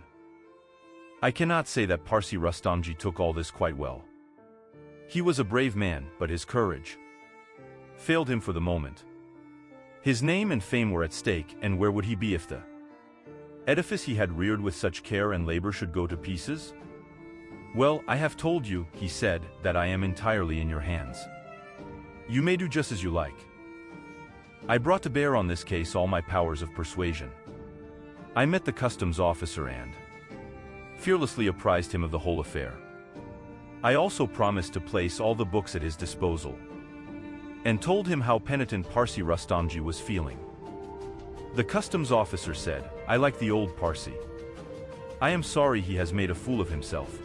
I cannot say that Parsi Rustamji took all this quite well. He was a brave man, but his courage failed him for the moment. His name and fame were at stake, and where would he be if the edifice he had reared with such care and labor should go to pieces? "Well, I have told you," he said, "that I am entirely in your hands. You may do just as you like." I brought to bear on this case all my powers of persuasion. I met the customs officer and fearlessly apprised him of the whole affair. I also promised to place all the books at his disposal and told him how penitent Parsi Rustamji was feeling. The customs officer said, "I like the old Parsi. I am sorry he has made a fool of himself.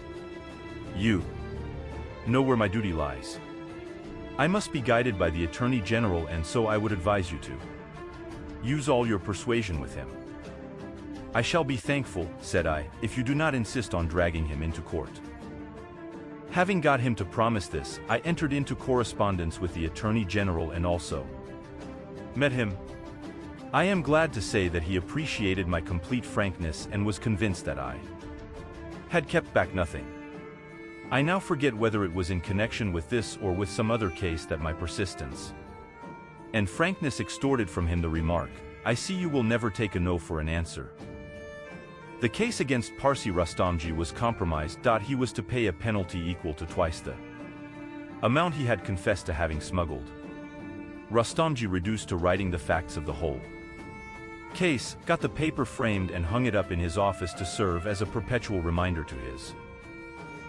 You know where my duty lies. I must be guided by the Attorney General, and so I would advise you to use all your persuasion with him." "I shall be thankful," said I, "if you do not insist on dragging him into court." Having got him to promise this, I entered into correspondence with the Attorney General and also met him. I am glad to say that he appreciated my complete frankness and was convinced that I had kept back nothing. I now forget whether it was in connection with this or with some other case that my persistence and frankness extorted from him the remark, "I see you will never take a no for an answer." The case against Parsi Rustamji was compromised. He was to pay a penalty equal to twice the amount he had confessed to having smuggled. Rustamji reduced to writing the facts of the whole case, got the paper framed and hung it up in his office to serve as a perpetual reminder to his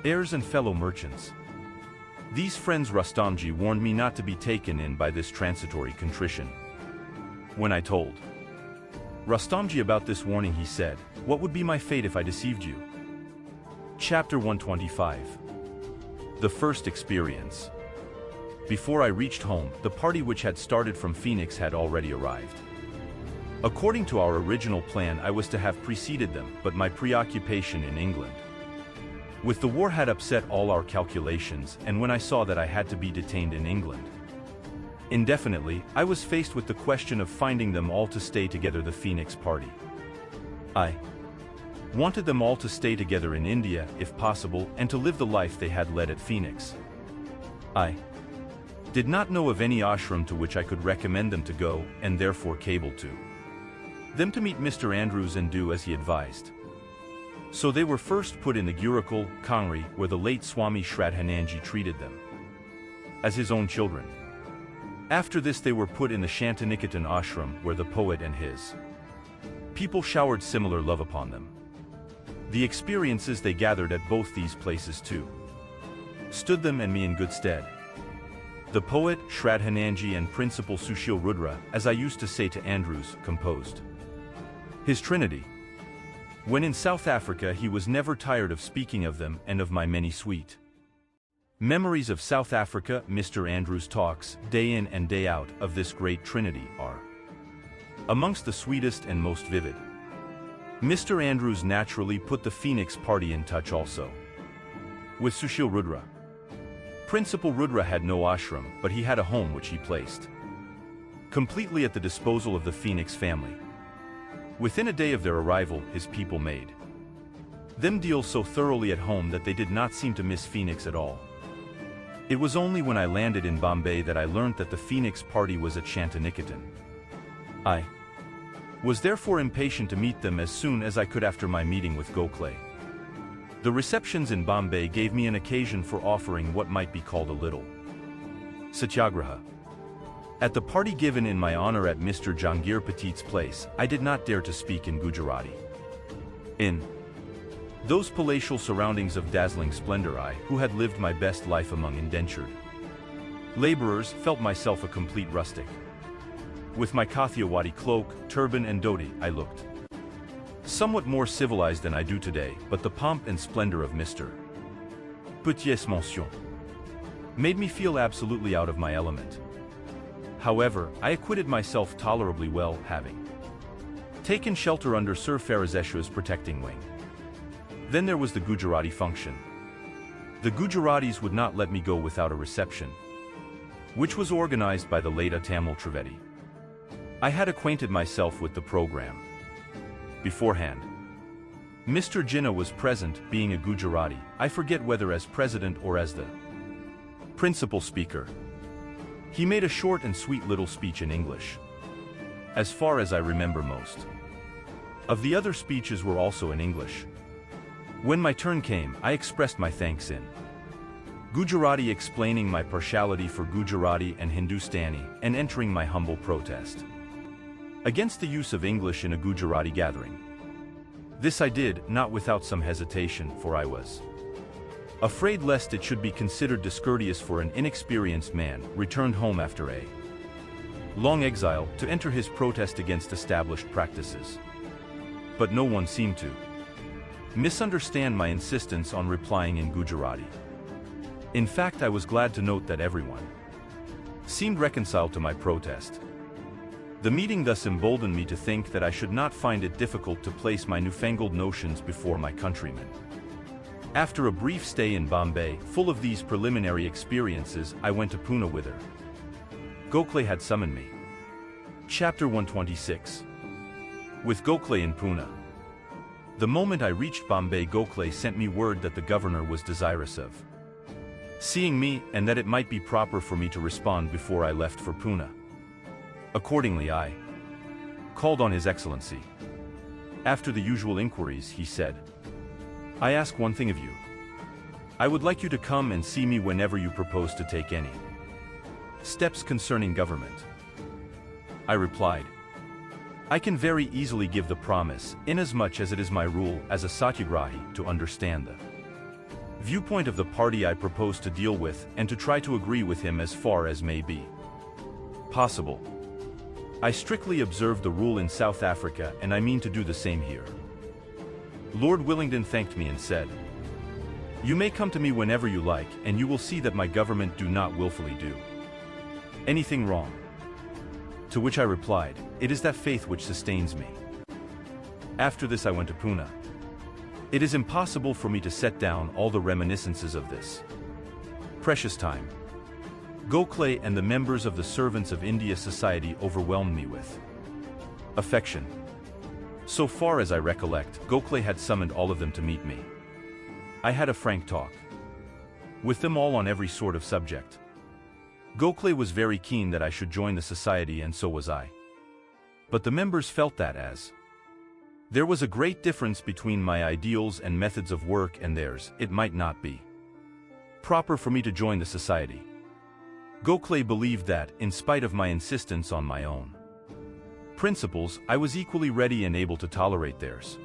heirs and fellow merchants. These friends Rustamji warned me not to be taken in by this transitory contrition. When I told Rustamji about this warning, he said, "What would be my fate if I deceived you?" Chapter 125. The first experience. Before I reached home, the party which had started from Phoenix had already arrived. According to our original plan, I was to have preceded them, but my preoccupation in England with the war had upset all our calculations, and when I saw that I had to be detained in England indefinitely, I was faced with the question of finding them all to stay together, the Phoenix Party. I wanted them all to stay together in India, if possible, and to live the life they had led at Phoenix. I did not know of any ashram to which I could recommend them to go, and therefore cabled to them to meet Mr. Andrews and do as he advised. So they were first put in the Gurukul, Kangri, where the late Swami Shraddhananji treated them as his own children. After this they were put in the Shantiniketan ashram, where the poet and his people showered similar love upon them. The experiences they gathered at both these places too stood them and me in good stead. The poet, Shraddhananji, and Principal Sushil Rudra, as I used to say to Andrews, composed his Trinity. When in South Africa he was never tired of speaking of them and of my many sweet memories of South Africa. Mr. Andrews' talks, day in and day out, of this great Trinity are amongst the sweetest and most vivid. Mr. Andrews naturally put the Phoenix Party in touch also with Sushil Rudra. Principal Rudra had no ashram, but he had a home which he placed completely at the disposal of the Phoenix family. Within a day of their arrival, his people made them deal so thoroughly at home that they did not seem to miss Phoenix at all. It was only when I landed in Bombay that I learnt that the Phoenix Party was at Shantiniketan. I was therefore impatient to meet them as soon as I could after my meeting with Gokhale. The receptions in Bombay gave me an occasion for offering what might be called a little satyagraha. At the party given in my honor at Mr. Jangir Petit's place, I did not dare to speak in Gujarati. In those palatial surroundings of dazzling splendor, I, who had lived my best life among indentured laborers, felt myself a complete rustic. With my Kathiawadi cloak, turban and dhoti, I looked somewhat more civilized than I do today, but the pomp and splendor of Mr. Petit's mansion made me feel absolutely out of my element. However, I acquitted myself tolerably well, having taken shelter under Sir Farazeshua's protecting wing. Then there was the Gujarati function. The Gujaratis would not let me go without a reception, which was organized by the late Tamil Trivedi. I had acquainted myself with the program beforehand. Mr. Jinnah was present, being a Gujarati, I forget whether as president or as the principal speaker. He made a short and sweet little speech in English. As far as I remember, most of the other speeches were also in English. When my turn came, I expressed my thanks in Gujarati, explaining my partiality for Gujarati and Hindustani, and entering my humble protest against the use of English in a Gujarati gathering. This I did, not without some hesitation, for I was afraid lest it should be considered discourteous for an inexperienced man, returned home after a long exile, to enter his protest against established practices. But no one seemed to misunderstand my insistence on replying in Gujarati. In fact, I was glad to note that everyone seemed reconciled to my protest. The meeting thus emboldened me to think that I should not find it difficult to place my newfangled notions before my countrymen. After a brief stay in Bombay, full of these preliminary experiences, I went to Pune whither Gokhale had summoned me. Chapter 126. With Gokhale in Pune. The moment I reached Bombay, Gokhale sent me word that the governor was desirous of seeing me, and that it might be proper for me to respond before I left for Pune. Accordingly, I called on His Excellency. After the usual inquiries, he said, "I ask one thing of you. I would like you to come and see me whenever you propose to take any steps concerning government." I replied, "I can very easily give the promise, inasmuch as it is my rule as a satyagrahi to understand the viewpoint of the party I propose to deal with, and to try to agree with him as far as may be possible. I strictly observe the rule in South Africa, and I mean to do the same here." Lord Willingdon thanked me and said, "You may come to me whenever you like, and you will see that my government do not willfully do anything wrong." To which I replied, "It is that faith which sustains me." After this I went to Pune. It is impossible for me to set down all the reminiscences of this precious time. Gokhale and the members of the Servants of India Society overwhelmed me with affection. So far as I recollect, Gokhale had summoned all of them to meet me. I had a frank talk with them all on every sort of subject. Gokhale was very keen that I should join the society, and so was I. But the members felt that as there was a great difference between my ideals and methods of work and theirs, it might not be proper for me to join the society. Gokhale believed that, in spite of my insistence on my own principles, I was equally ready and able to tolerate theirs.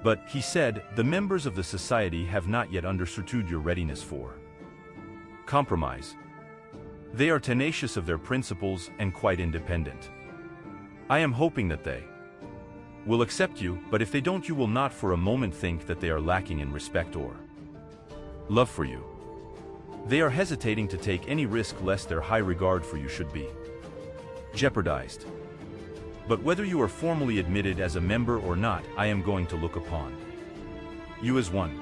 But, he said, the members of the society have not yet understood your readiness for compromise. They are tenacious of their principles and quite independent. I am hoping that they will accept you, but if they don't, you will not for a moment think that they are lacking in respect or love for you. They are hesitating to take any risk lest their high regard for you should be jeopardized. But whether you are formally admitted as a member or not, I am going to look upon you as one.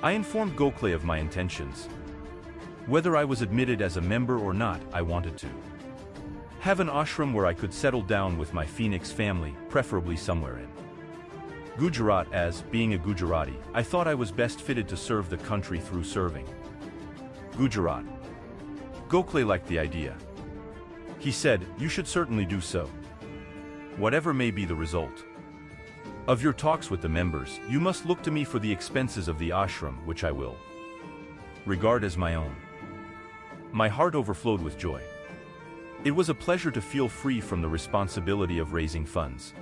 I informed Gokhale of my intentions. Whether I was admitted as a member or not, I wanted to have an ashram where I could settle down with my Phoenix family, preferably somewhere in Gujarat, as, being a Gujarati, I thought I was best fitted to serve the country through serving Gujarat. Gokhale liked the idea. He said, "You should certainly do so. Whatever may be the result of your talks with the members, you must look to me for the expenses of the ashram, which I will regard as my own." My heart overflowed with joy. It was a pleasure to feel free from the responsibility of raising funds,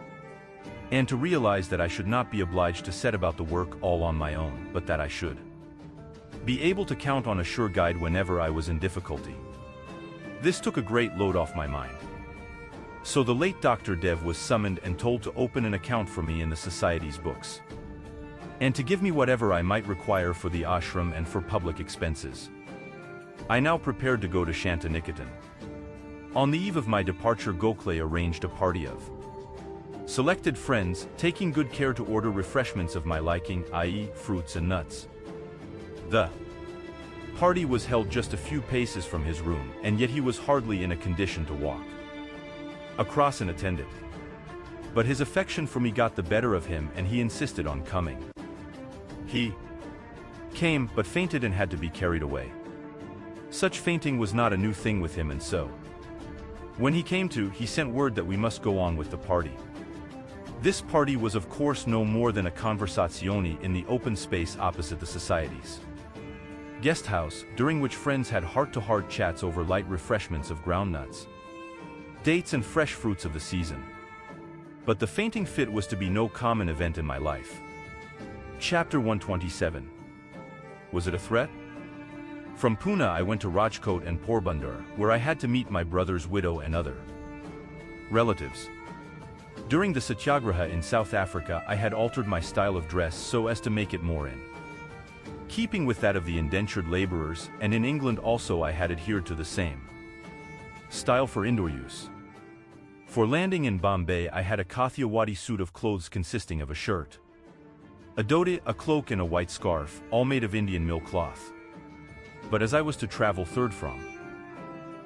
and to realize that I should not be obliged to set about the work all on my own, but that I should be able to count on a sure guide whenever I was in difficulty. This took a great load off my mind. So the late Dr. Dev was summoned and told to open an account for me in the society's books, and to give me whatever I might require for the ashram and for public expenses. I now prepared to go to Shantiniketan. On the eve of my departure, Gokhale arranged a party of selected friends, taking good care to order refreshments of my liking, i.e., fruits and nuts. The party was held just a few paces from his room, and yet he was hardly in a condition to walk across and attend it. But his affection for me got the better of him, and he insisted on coming. He came, but fainted and had to be carried away. Such fainting was not a new thing with him, and so when he came to, he sent word that we must go on with the party. This party was of course no more than a conversazione in the open space opposite the society's guest house, during which friends had heart-to-heart chats over light refreshments of ground nuts, dates and fresh fruits of the season. But the fainting fit was to be no common event in my life. Chapter 127. Was it a threat? From Pune I went to Rajkot and Porbandar, where I had to meet my brother's widow and other relatives. During the Satyagraha in South Africa, I had altered my style of dress so as to make it more in keeping with that of the indentured laborers, and in England also I had adhered to the same style for indoor use. For landing in Bombay I had a Kathiawadi suit of clothes consisting of a shirt, a dhoti, a cloak and a white scarf, all made of Indian mill cloth. But as I was to travel third from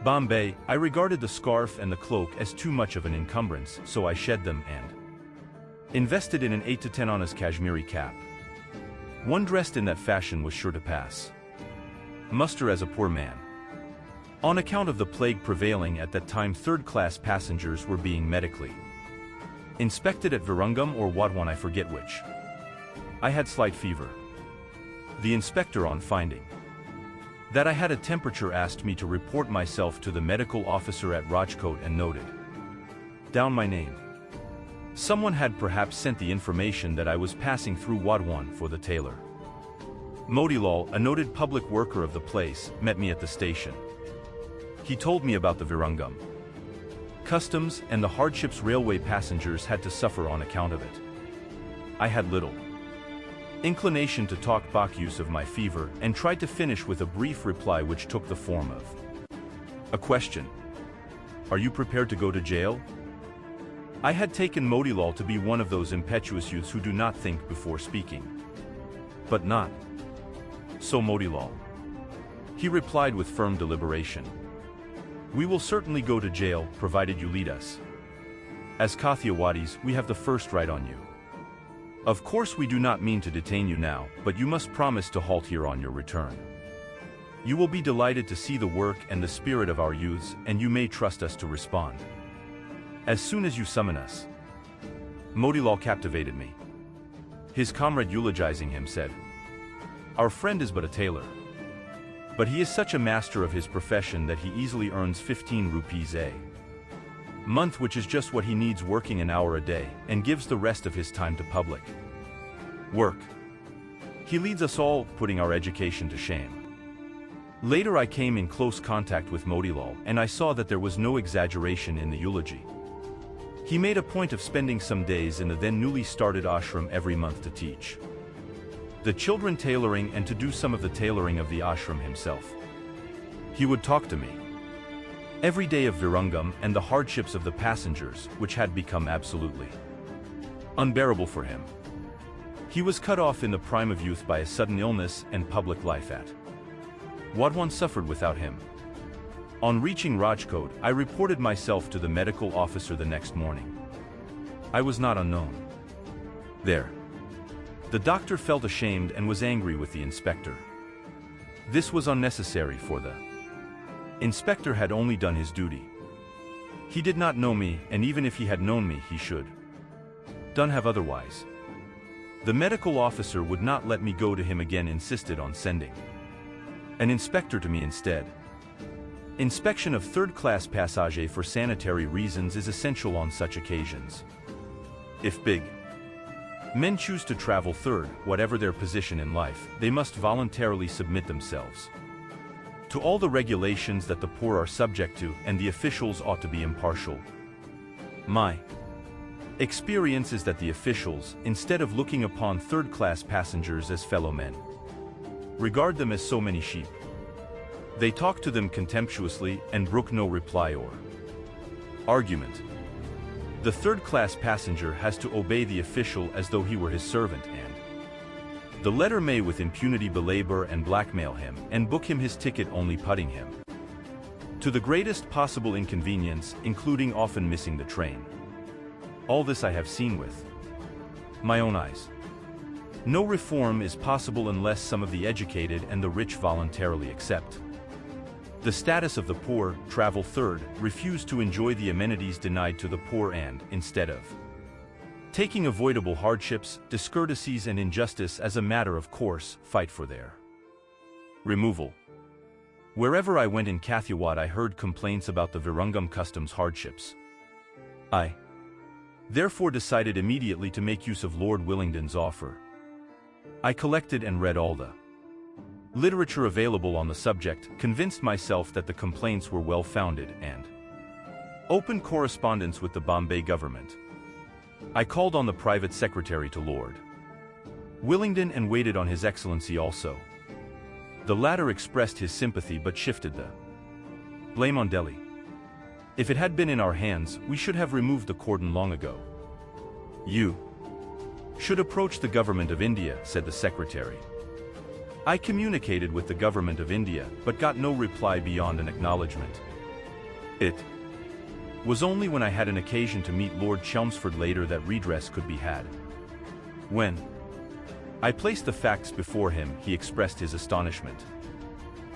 Bombay, I regarded the scarf and the cloak as too much of an encumbrance, so I shed them and invested in an 8 to 10 annas Kashmiri cap. One dressed in that fashion was sure to pass muster as a poor man. On account of the plague prevailing at that time, third-class passengers were being medically inspected at Virungam or Wadwan, I forget which. I had slight fever. The inspector, on finding that I had a temperature, asked me to report myself to the medical officer at Rajkot and noted down my name. Someone had perhaps sent the information that I was passing through Wadwan for the tailor. Motilal, a noted public worker of the place, met me at the station. He told me about the Virungam customs and the hardships railway passengers had to suffer on account of it. I had little inclination to talk bakuse of my fever, and tried to finish with a brief reply which took the form of a question. Are you prepared to go to jail? I had taken Motilal to be one of those impetuous youths who do not think before speaking. But not so Motilal. He replied with firm deliberation. We will certainly go to jail, provided you lead us. As Kathiawadis, we have the first right on you. Of course we do not mean to detain you now, but you must promise to halt here on your return. You will be delighted to see the work and the spirit of our youths, and you may trust us to respond as soon as you summon us. Motilal captivated me. His comrade, eulogizing him, said, Our friend is but a tailor. But he is such a master of his profession that he easily earns 15 rupees a month, which is just what he needs, working an hour a day, and gives the rest of his time to public work. He leads us all, putting our education to shame. Later I came in close contact with Motilal, and I saw that there was no exaggeration in the eulogy. He made a point of spending some days in the then newly started ashram every month to teach the children tailoring and to do some of the tailoring of the ashram himself. He would talk to me every day of Virungam and the hardships of the passengers, which had become absolutely unbearable for him. He was cut off in the prime of youth by a sudden illness and public life at what one suffered without him. On reaching Rajkot, I reported myself to the medical officer the next morning. I was not unknown there. The doctor felt ashamed and was angry with the inspector. This was unnecessary, for the inspector had only done his duty. He did not know me, and even if he had known me, he should done have otherwise. The medical officer would not let me go to him again, insisted on sending an inspector to me instead. Inspection of third-class passagers for sanitary reasons is essential on such occasions. If big men choose to travel third, whatever their position in life, they must voluntarily submit themselves to all the regulations that the poor are subject to, and the officials ought to be impartial. My experience is that the officials, instead of looking upon third-class passengers as fellow men, regard them as so many sheep. They talk to them contemptuously and brook no reply or argument. The third-class passenger has to obey the official as though he were his servant, and the latter may with impunity belabor and blackmail him and book him his ticket, only putting him to the greatest possible inconvenience, including often missing the train. All this I have seen with my own eyes. No reform is possible unless some of the educated and the rich voluntarily accept the status of the poor, travel third, refuse to enjoy the amenities denied to the poor, and, instead of taking avoidable hardships, discourtesies and injustice as a matter of course, fight for their removal. Wherever I went in Kathiawad, I heard complaints about the Virungam customs hardships. I therefore decided immediately to make use of Lord Willingdon's offer. I collected and read all the literature available on the subject, convinced myself that the complaints were well-founded, and opened correspondence with the Bombay government. I called on the private secretary to Lord Willingdon and waited on His Excellency also. The latter expressed his sympathy but shifted the blame on Delhi. If it had been in our hands, we should have removed the cordon long ago. You should approach the government of India, said the secretary. I communicated with the government of India, but got no reply beyond an acknowledgement. It was only when I had an occasion to meet Lord Chelmsford later that redress could be had. When I placed the facts before him, he expressed his astonishment.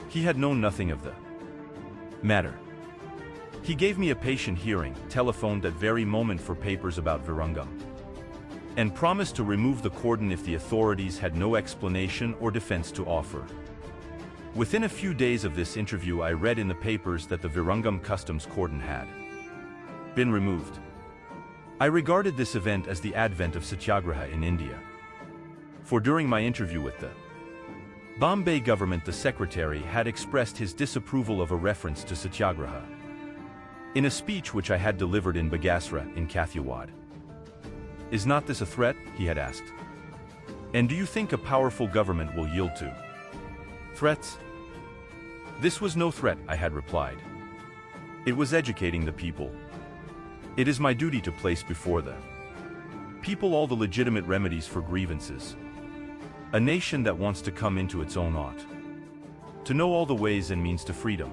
He had known nothing of the matter. He gave me a patient hearing, telephoned that very moment for papers about Virungam, and promised to remove the cordon if the authorities had no explanation or defense to offer. Within a few days of this interview, I read in the papers that the Virungam customs cordon had been removed. I regarded this event as the advent of Satyagraha in India. For during my interview with the Bombay government, the secretary had expressed his disapproval of a reference to Satyagraha in a speech which I had delivered in Bagasra in Kathiawad. Is not this a threat? He had asked. And do you think a powerful government will yield to threats? This was no threat, I had replied. It was educating the people. It is my duty to place before the people all the legitimate remedies for grievances. A nation that wants to come into its own ought to know all the ways and means to freedom.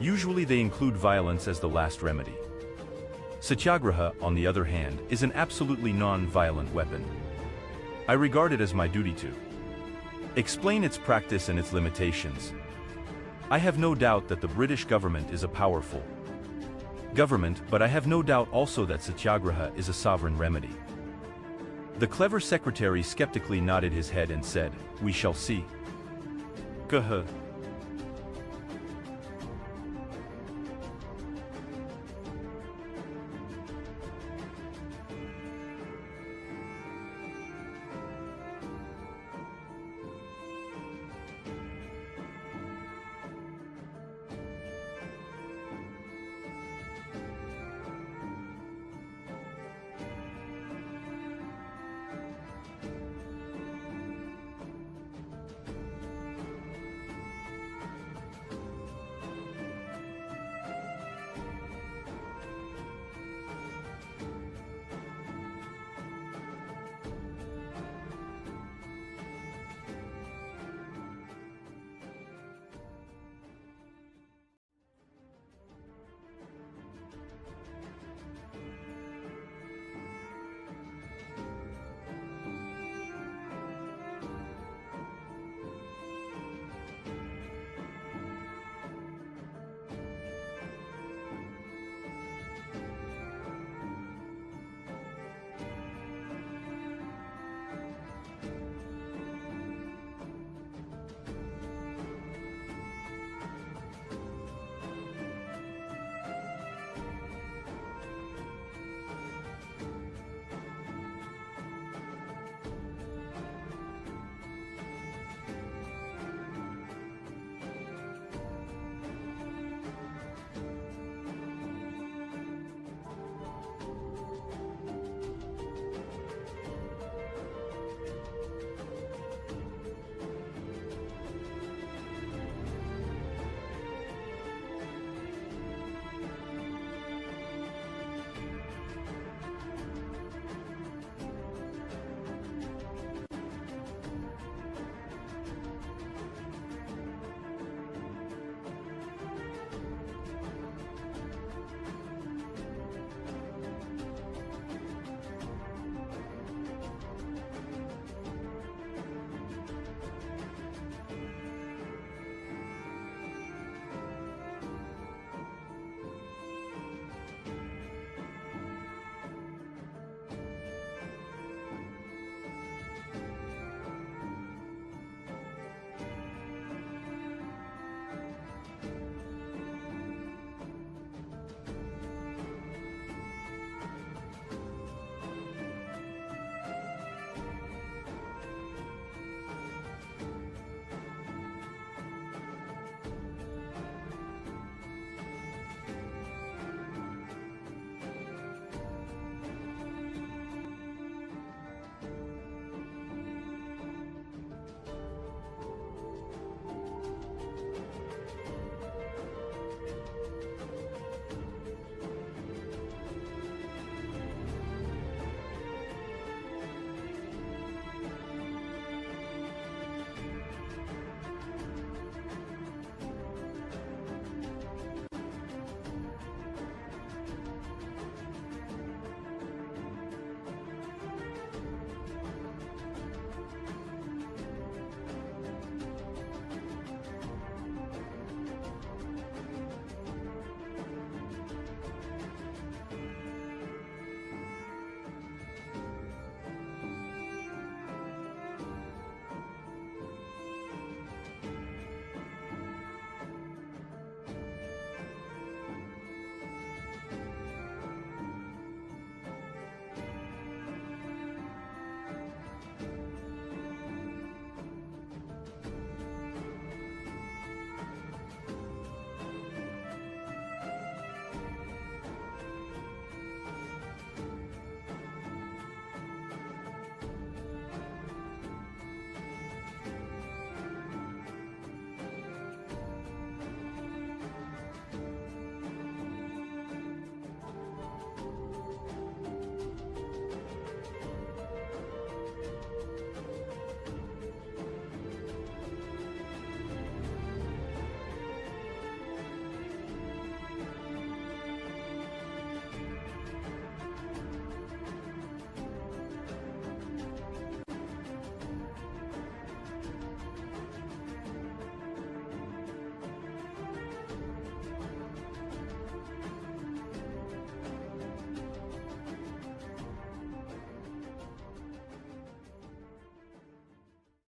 Usually they include violence as the last remedy. Satyagraha, on the other hand, is an absolutely non-violent weapon. I regard it as my duty to explain its practice and its limitations. I have no doubt that the British government is a powerful government, but I have no doubt also that Satyagraha is a sovereign remedy. The clever secretary skeptically nodded his head and said, "We shall see." Gah.